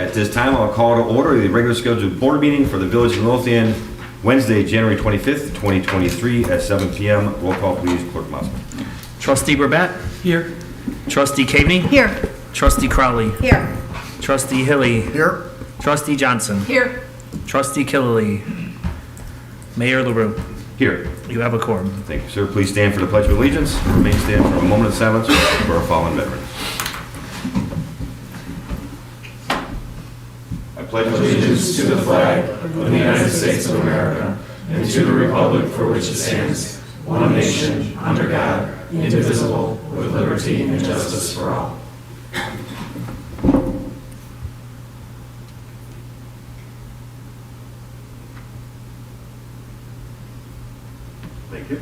At this time, I'll call to order the regular scheduled board meeting for the Village of Midlothian, Wednesday, January 25th, 2023 at 7 p.m. Roll call, please, Clerk Mossman. Trustee Burbett? Here. Trustee Caveney? Here. Trustee Crowley? Here. Trustee Hilly? Here. Trustee Johnson? Here. Trustee Killelea? Mayor LaRue? Here. You have a quorum. Thank you, sir. Please stand for the Pledge of Allegiance. Remain stand for a moment of silence for our fallen veterans. I pledge Allegiance to the flag of the United States of America and to the republic for which it stands, one nation, under God, indivisible, with liberty and justice for all. Thank you.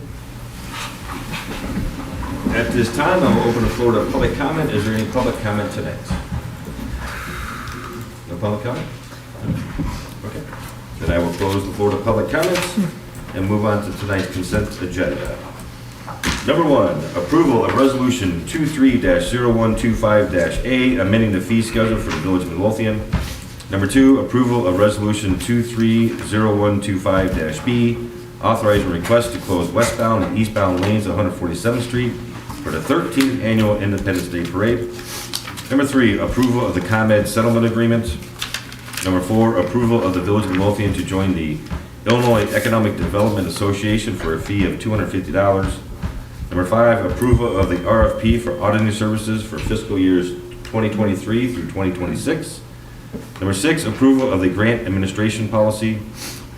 At this time, I will open the floor to public comment. Is there any public comment tonight? No public comment? Okay. Then I will close the floor to public comments and move on to tonight's consent agenda. Number 1, approval of resolution 23-0125-A, amending the fee schedule for the Village of Midlothian. Number 2, approval of resolution 23-0125-B, authorizing request to close westbound and eastbound lanes on 147th Street for the 13th Annual Independence Day Parade. Number 3, approval of the ComEd settlement agreement. Number 4, approval of the Village of Midlothian to join the Illinois Economic Development Association for a fee of $250. Number 5, approval of the RFP for auditing services for fiscal years 2023 through 2026. Number 6, approval of the grant administration policy.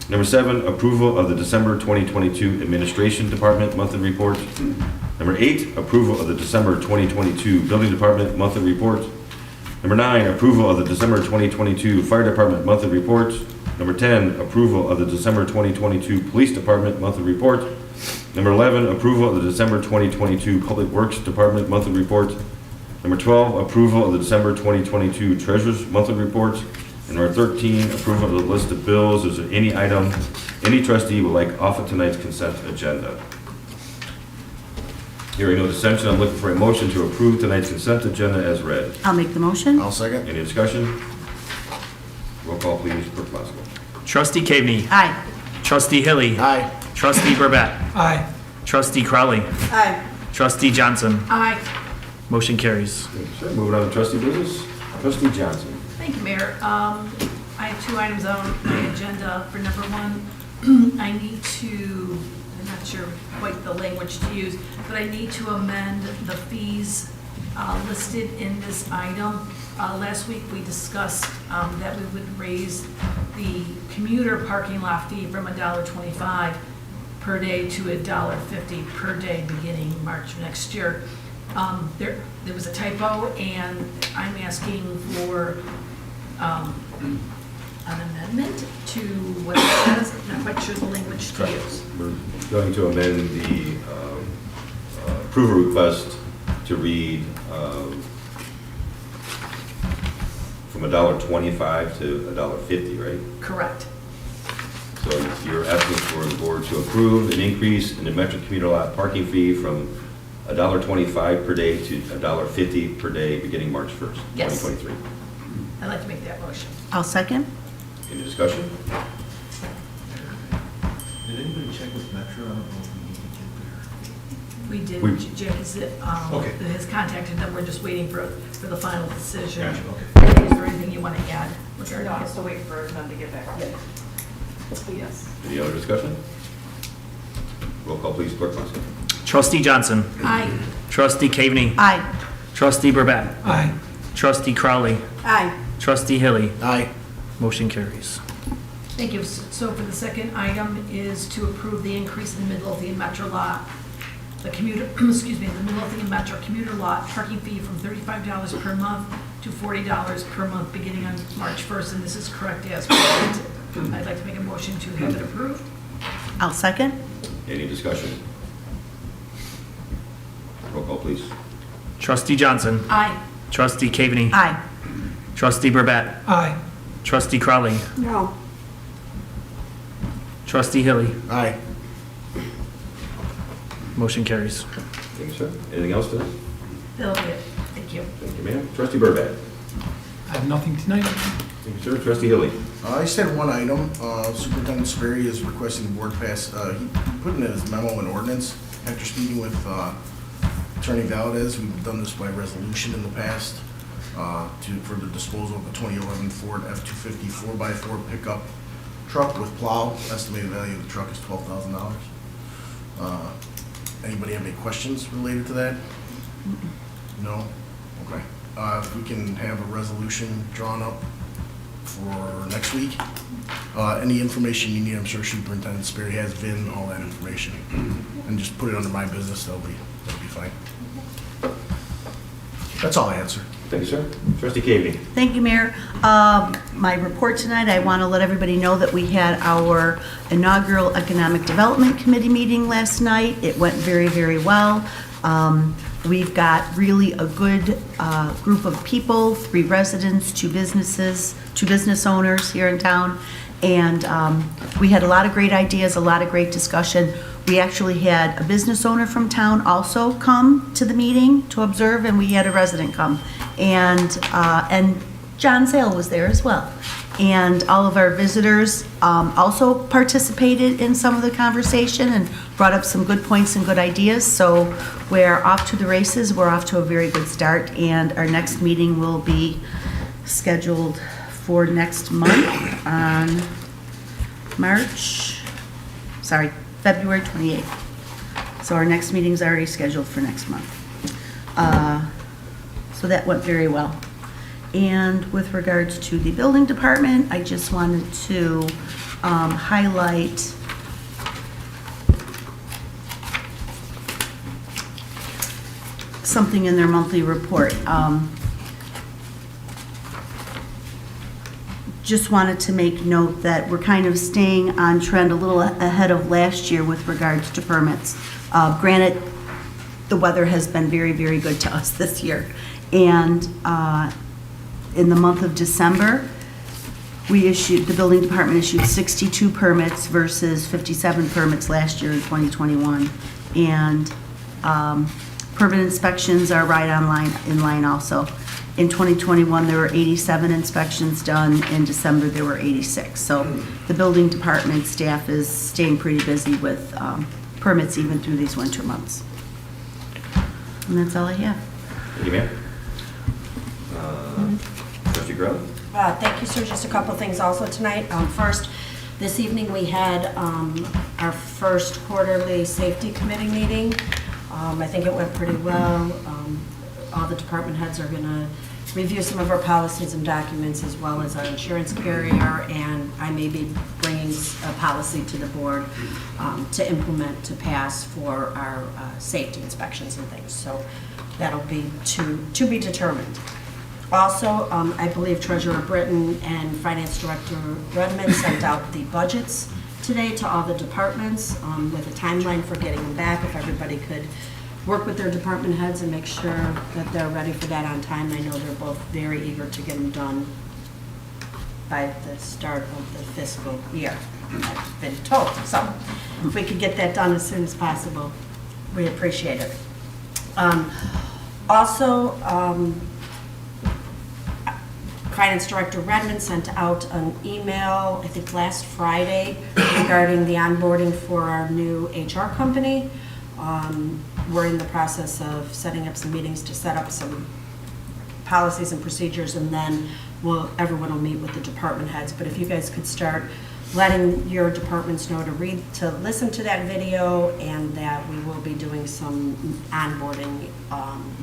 Number 7, approval of the December 2022 Administration Department monthly report. Number 8, approval of the December 2022 Building Department monthly report. Number 9, approval of the December 2022 Fire Department monthly report. Number 10, approval of the December 2022 Police Department monthly report. Number 11, approval of the December 2022 Public Works Department monthly report. Number 12, approval of the December 2022 Treasurer's monthly report. And number 13, approval of the list of bills. Is there any item any trustee would like off of tonight's consent agenda? Hearing no dissension, I'm looking for a motion to approve tonight's consent agenda as read. I'll make the motion. I'll second. Any discussion? Roll call, please, Clerk Mossman. Trustee Caveney? Aye. Trustee Hilly? Aye. Trustee Burbett? Aye. Trustee Crowley? Aye. Trustee Johnson? Aye. Motion carries. Thank you, sir. Moving on to trustee business. Trustee Johnson. Thank you, Mayor. I have 2 items on my agenda. For number 1, I need to, I'm not sure quite the language to use, but I need to amend the fees listed in this item. Last week, we discussed that we would raise the commuter parking lot fee from $1.25 per day to $1.50 per day beginning March next year. There was a typo, and I'm asking for an amendment to what it says. I'm not quite sure the language to use. We're going to amend the approval request to read from $1.25 to $1.50, right? Correct. So you're asking for the board to approve an increase in the Metro commuter lot parking fee from $1.25 per day to $1.50 per day beginning March 1st, Yes. 2023. I'd like to make that motion. I'll second. Any discussion? Did anybody check with Metro? I don't know if we need to get there. We did, Jack Okay. has contacted them. We're just waiting for the final decision. Gotcha, okay. Is there anything you want to add? No, I'm still waiting for them to get back. Yes. Any other discussion? Roll call, please, Clerk Mossman. Trustee Johnson? Aye. Trustee Caveney? Aye. Trustee Burbett? Aye. Trustee Crowley? Aye. Trustee Hilly? Aye. Motion carries. Thank you. So for the second item is to approve the increase in the Midlothian Metro lot, the commuter, excuse me, the Midlothian Metro commuter lot parking fee from $35 per month to $40 per month beginning on March 1st, and this is correct as presented. I'd like to make a motion to have it approved. I'll second. Any discussion? Roll call, please. Trustee Johnson? Aye. Trustee Caveney? Aye. Trustee Burbett? Aye. Trustee Crowley? No. Trustee Hilly? Aye. Motion carries. Thank you, sir. Anything else today? That'll be it. Thank you. Thank you, ma'am. Trustee Burbett. I have nothing tonight. Thank you, sir. Trustee Hilly. I just had one item. Superintendent Sperry is requesting the board pass, he put in his memo and ordinance after speaking with Attorney Valdez. We've done this by resolution in the past for the disposal of a 2011 Ford F-250 4x4 pickup truck with plow. Estimated value of the truck is $12,000. Anybody have any questions related to that? No? Okay. If we can have a resolution drawn up for next week. Any information you need, I'm sure Superintendent Sperry has VIN, all that information. And just put it under my business, that'll be fine. That's all I had, sir. Thank you, sir. Trustee Cavey. Thank you, Mayor. My report tonight, I want to let everybody know that we had our inaugural Economic Development Committee meeting last night. It went very, very well. We've got really a good group of people, 3 residents, 2 businesses, 2 business owners here in town. And we had a lot of great ideas, a lot of great discussion. We actually had a business owner from town also come to the meeting to observe, and we had a resident come. And John Sale was there as well. And all of our visitors also participated in some of the conversation and brought up some good points and good ideas. So we're off to the races. We're off to a very good start. And our next meeting will be scheduled for next month on February 28th. So our next meeting's already scheduled for next month. So that went very well. And with regards to the building department, I just wanted to highlight something in their monthly report. Just wanted to make note that we're kind of staying on trend a little ahead of last year with regards to permits. Granted, the weather has been very, very good to us this year. And in the month of December, the building department issued 62 permits versus 57 permits last year in 2021. And permit inspections are right in line also. In 2021, there were 87 inspections done. In December, there were 86. So the building department staff is staying pretty busy with permits even through these winter months. And that's all I have. Thank you, ma'am. Trustee Crowley. Thank you, sir. Just a couple things also tonight. First, this evening we had our first quarterly safety committee meeting. I think it went pretty well. All the department heads are going to review some of our policies and documents as well as our insurance carrier, and I may be bringing a policy to the board to implement, to pass for our safety inspections and things. So that'll be to be determined. Also, I believe Treasurer Britton and Finance Director Redmond sent out the budgets today to all the departments with a timeline for getting them back. If everybody could work with their department heads and make sure that they're ready for that on time. I know they're both very eager to get them done by the start of the fiscal year, I've been told. So if we could get that done as soon as possible, we appreciate it. Also, Finance Director Redmond sent out an email, I think last Friday, regarding the onboarding for our new HR company. We're in the process of setting up some meetings to set up some policies and procedures, and then everyone will meet with the department heads. But if you guys could start letting your departments know to listen to that video, and that we will be doing some onboarding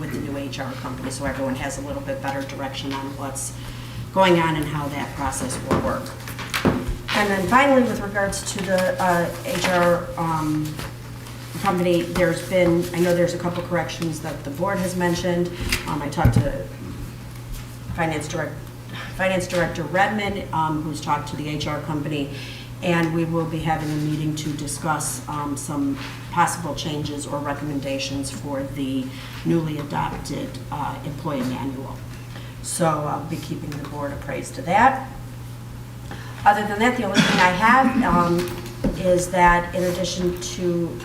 with the new HR company, so everyone has a little bit better direction on what's going on and how that process will work. And then finally, with regards to the HR company, I know there's a couple corrections that the board has mentioned. I talked to Finance Director Redmond, who's talked to the HR company, and we will be having a meeting to discuss some possible changes or recommendations for the newly adopted employee manual. So I'll be keeping the board appraised of that. Other than that, the only thing I have is that in addition to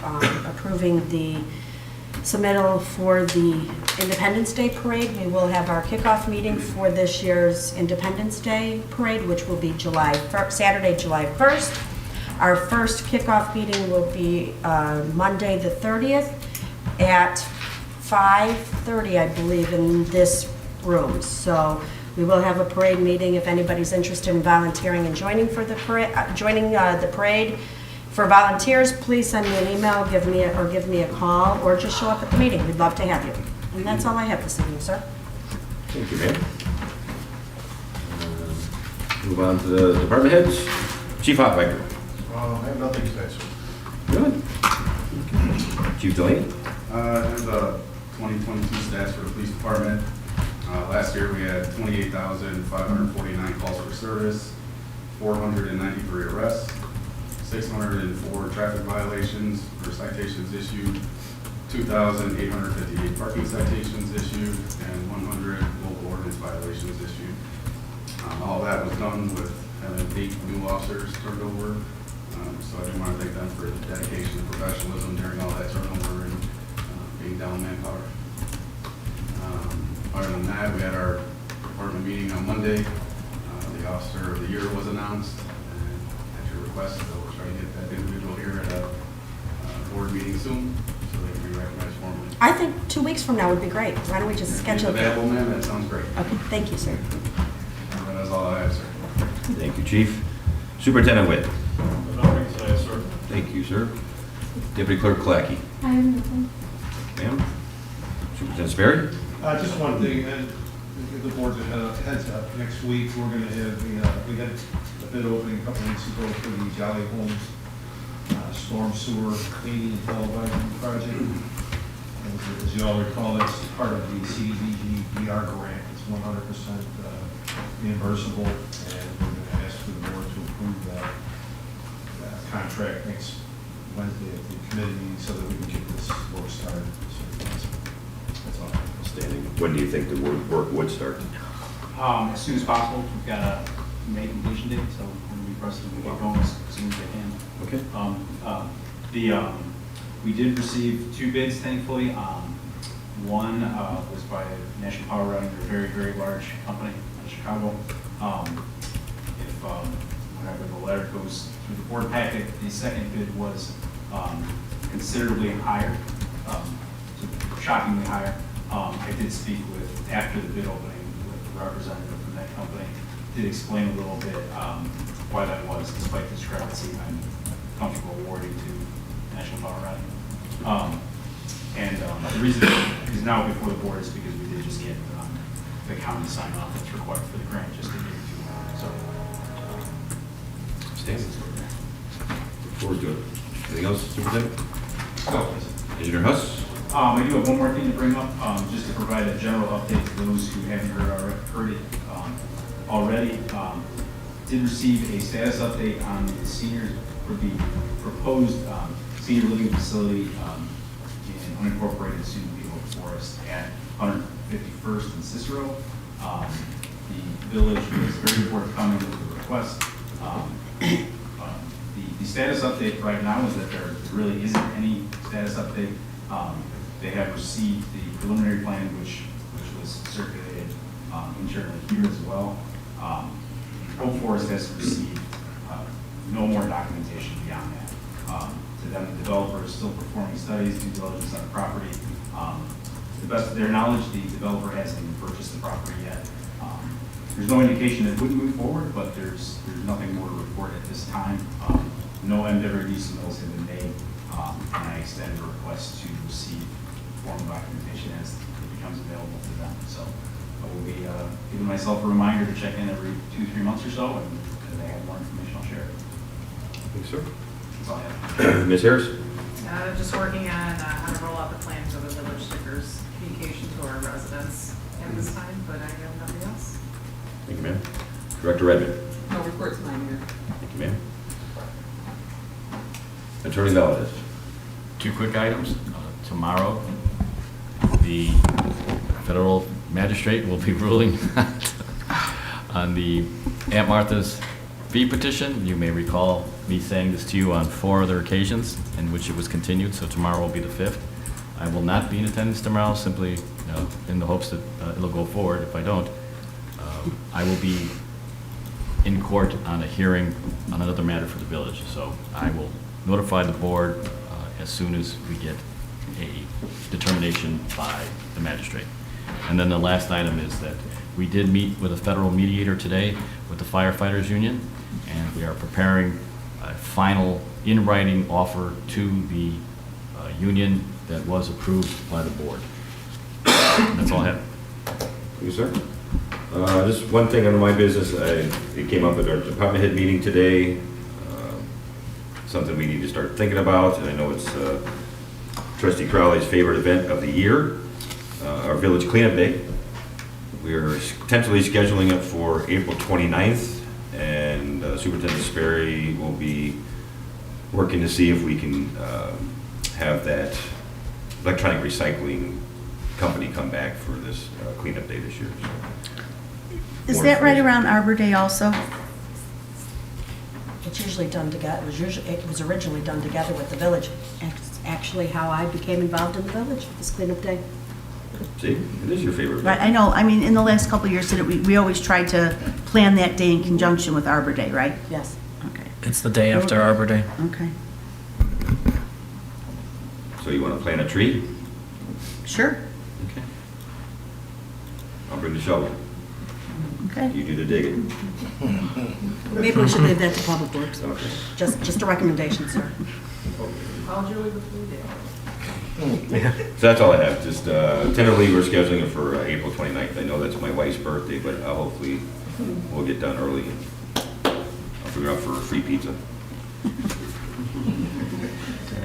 approving the submittal for the Independence Day Parade. We will have our kickoff meeting for this year's Independence Day Parade, which will be Saturday, July 1st. Our first kickoff meeting will be Monday, the 30th, at 5:30, I believe, in this room. So we will have a parade meeting. If anybody's interested in volunteering and joining for the parade, the parade. For volunteers, please send me an email, give me a call, or just show up at the meeting. We'd love to have you. And that's all I have this evening, sir. Thank you, ma'am. Move on to the department heads. Chief Hotbaker. I have nothing special. Good. Chief Delaney. I have the 2022 stats for the police department. Last year, we had 28,549 calls for service, 493 arrests, 604 traffic violations or citations issued, 2,858 parking citations issued, and 100 local ordinance violations issued. All that was done with having 8 new officers turned over. So I do want to thank them for the dedication and professionalism during all that turnover and being down manpower. Other than that, we had our department meeting on Monday. The Officer of the Year was announced, and at your request, we'll try to get that individual here at a board meeting soon, so they can be recognized formally. I think 2 weeks from now would be great. Why don't we just If schedule? he's available, ma'am, that sounds great. Okay, thank you, sir. That's all I have, sir. Thank you, Chief. Superintendent Witt. Nothing today, sir. Thank you, sir. Deputy Clerk Clackey. I have nothing. Ma'am. Superintendent Sperry. Just one thing, and give the board a heads up. Next week, we're going to have, we had a bid opening a couple weeks ago for the Jolly Homes storm sewer cleaning and televising project. As you all recall, that's part of the CDBG DR grant. It's 100% reimbursable, and we're going to ask for the board to approve that contract next Wednesday at the committee meeting so that we can get this work started. So that's all. Standing. When do you think the work would start? As soon as possible. We've got a May completion date, so we're going to be pressing to get going as soon as they can. Okay. We did receive 2 bids, thankfully. One was by National Power Running, they're a very, very large company out of Chicago. Whenever the letter goes through the board packet, the second bid was considerably higher, shockingly higher. I did speak with, after the bid opening, with the representative from that company, did explain a little bit why that was, despite the discrepancy. I'm comfortable awarding to National Power Running. The reason is now before the board is because we did just get the county sign off that's required for the grant just to get it to so. Standing. Look forward to it. Anything else, Superintendent? No. Engineer Huss? I do have one more thing to bring up, just to provide a general update to those who haven't heard it already. Did receive a status update on the seniors for the proposed senior living facility in unincorporated soon-to-be-built forest at 151st and Cicero. The village was very forthcoming with the request. The status update right now is that there really isn't any status update. They have received the preliminary plan, which was circulated internally here as well. Oak Forest has received no more documentation beyond that. To them, the developer is still performing studies, due diligence on the property. To the best of their knowledge, the developer hasn't even purchased the property yet. There's no indication that it wouldn't move forward, but there's nothing more to report at this time. No MWD submittals have been made, and I extend a request to receive formal documentation as it becomes available to them. So I will be giving myself a reminder to check in every 2-3 months or so, and as I have more information, I'll share it. Thanks, sir. That's all I have. Ms. Harris? Just working on how to roll out the plan for the village stickers communication to our residents at this time, but I have nothing else. Thank you, ma'am. Director Redmond? No reports, mine here. Thank you, ma'am. Attorney Valdez? 2 quick items. Tomorrow, the federal magistrate will be ruling on the Aunt Martha's fee petition. You may recall me saying this to you on 4 other occasions in which it was continued, so tomorrow will be the 5th. I will not be in attendance tomorrow, simply in the hopes that it'll go forward. If I don't, I will be in court on a hearing on another matter for the village. So I will notify the board as soon as we get a determination by the magistrate. And then the last item is that we did meet with a federal mediator today with the firefighters union, and we are preparing a final in-writing offer to the union that was approved by the board. That's all I have. Thank you, sir. Just one thing under my business, it came up at our department head meeting today, something we need to start thinking about, and I know it's Trustee Crowley's favorite event of the year, our village cleanup day. We are potentially scheduling it for April 29th, and Superintendent Sperry will be working to see if we can have that electronic recycling company come back for this cleanup day this year. So, Is more that right information. around Arbor Day also? It's usually done together, it was originally done together with the village. It's actually how I became involved in the village, this cleanup day. See, it is your favorite. Right, I know, I mean, in the last couple of years, we always tried to plan that day in conjunction with Arbor Day, right? Yes. Okay, It's the day after Arbor Day. okay. So you want to plant a tree? Sure, Okay. I'll bring the shovel. okay. You do the digging. Maybe we should leave that to Public Works. Okay. Just a recommendation, sir. Call Julie before we do. So that's all I have. Just tentatively, we're scheduling it for April 29th. I know that's my wife's birthday, but hopefully we'll get done early and I'll figure out for a free pizza.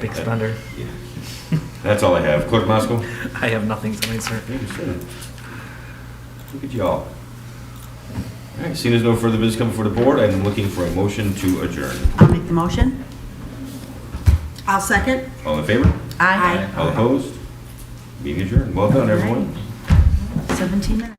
Big spender. Yeah. That's all I have. Clerk Moscow? I have nothing tonight, sir. Thank you, sir. Look at y'all. All right, seeing as no further business coming before the board, I'm looking for a motion to adjourn. I'll make the motion. I'll second. All in favor? Aye. All opposed? Meeting adjourned. Well done, everyone. 17 minutes.